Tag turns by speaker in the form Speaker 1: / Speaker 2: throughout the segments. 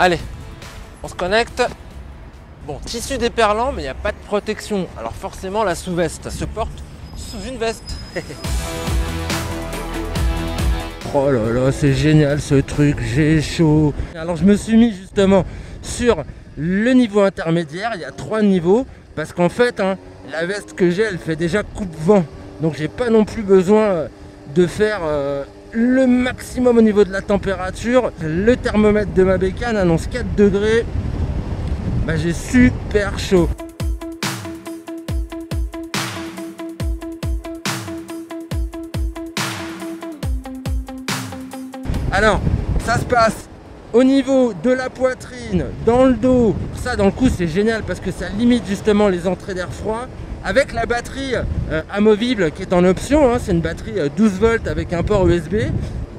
Speaker 1: Allez, on se connecte. Bon, tissu déperlant, mais il n'y a pas de protection. Alors forcément, la sous-veste se porte sous une veste. Oh là là, c'est génial ce truc, j'ai chaud. Alors je me suis mis justement sur le niveau intermédiaire, il y a 3 niveaux. Parce qu'en fait, la veste que j'ai, elle fait déjà coupe-vent. Donc j'ai pas non plus besoin de faire le maximum au niveau de la température. Le thermomètre de ma bécane annonce 4 degrés. Bah, j'ai super chaud. Alors, ça se passe au niveau de la poitrine, dans le dos. Ça, dans le coup, c'est génial parce que ça limite justement les entrées d'air froid. Avec la batterie amovible qui est en option, c'est une batterie 12 volts avec un port USB.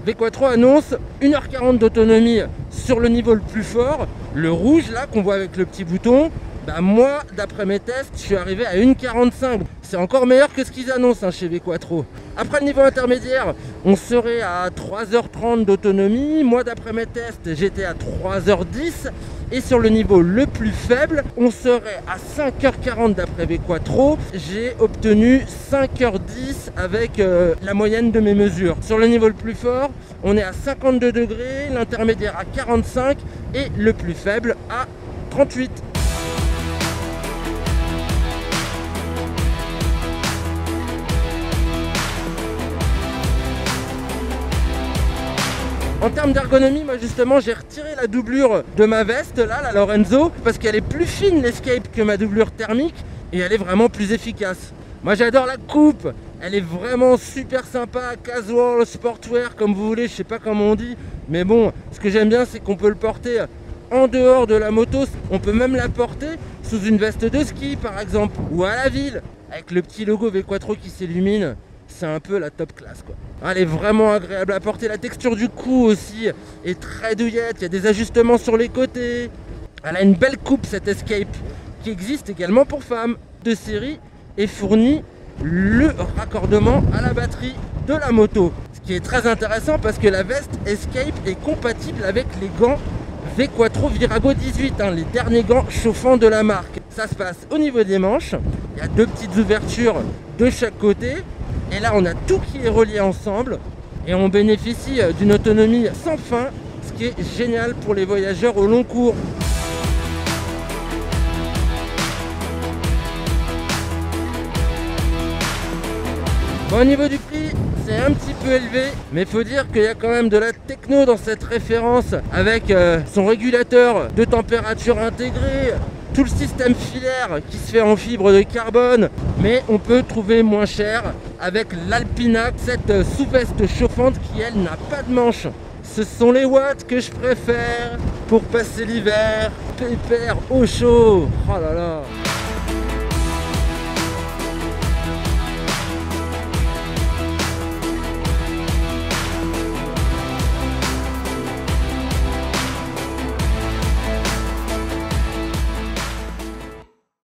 Speaker 1: V-Quattro annonce 1h40 d'autonomie sur le niveau le plus fort. Le rouge là qu'on voit avec le petit bouton, bah moi d'après mes tests je suis arrivé à 1h45. C'est encore meilleur que ce qu'ils annoncent chez V-Quattro. Après le niveau intermédiaire, on serait à 3h30 d'autonomie. Moi d'après mes tests j'étais à 3h10. Et sur le niveau le plus faible, on serait à 5h40 d'après V-Quattro. J'ai obtenu 5h10 avec la moyenne de mes mesures. Sur le niveau le plus fort, on est à 52 degrés, l'intermédiaire à 45 et le plus faible à 38. En termes d'ergonomie, moi justement j'ai retiré la doublure de ma veste là, la Lorenzo, parce qu'elle est plus fine l'Escape que ma doublure thermique et elle est vraiment plus efficace. Moi j'adore la coupe, elle est vraiment super sympa, casual, sportwear comme vous voulez, je sais pas comment on dit. Mais bon, ce que j'aime bien c'est qu'on peut le porter en dehors de la moto, on peut même la porter sous une veste de ski par exemple, ou à la ville, avec le petit logo V-Quattro qui s'illumine. C'est un peu la top classe quoi. Elle est vraiment agréable à porter, la texture du cou aussi est très douillette, il y a des ajustements sur les côtés. Elle a une belle coupe cette Escape qui existe également pour femmes de série et fournit le raccordement à la batterie de la moto. Ce qui est très intéressant parce que la veste Escape est compatible avec les gants V-Quattro Virago 18, les derniers gants chauffants de la marque. Ça se passe au niveau des manches, il y a 2 petites ouvertures de chaque côté. Et là on a tout qui est relié ensemble et on bénéficie d'une autonomie sans fin, ce qui est génial pour les voyageurs au long cours. Bon, au niveau du prix, c'est un petit peu élevé, mais il faut dire qu'il y a quand même de la techno dans cette référence avec son régulateur de température intégré, tout le système filaire qui se fait en fibre de carbone, mais on peut trouver moins cher avec l'Alpina, cette sous-veste chauffante qui elle n'a pas de manche. Ce sont les watts que je préfère pour passer l'hiver, pépère au chaud. Oh là là.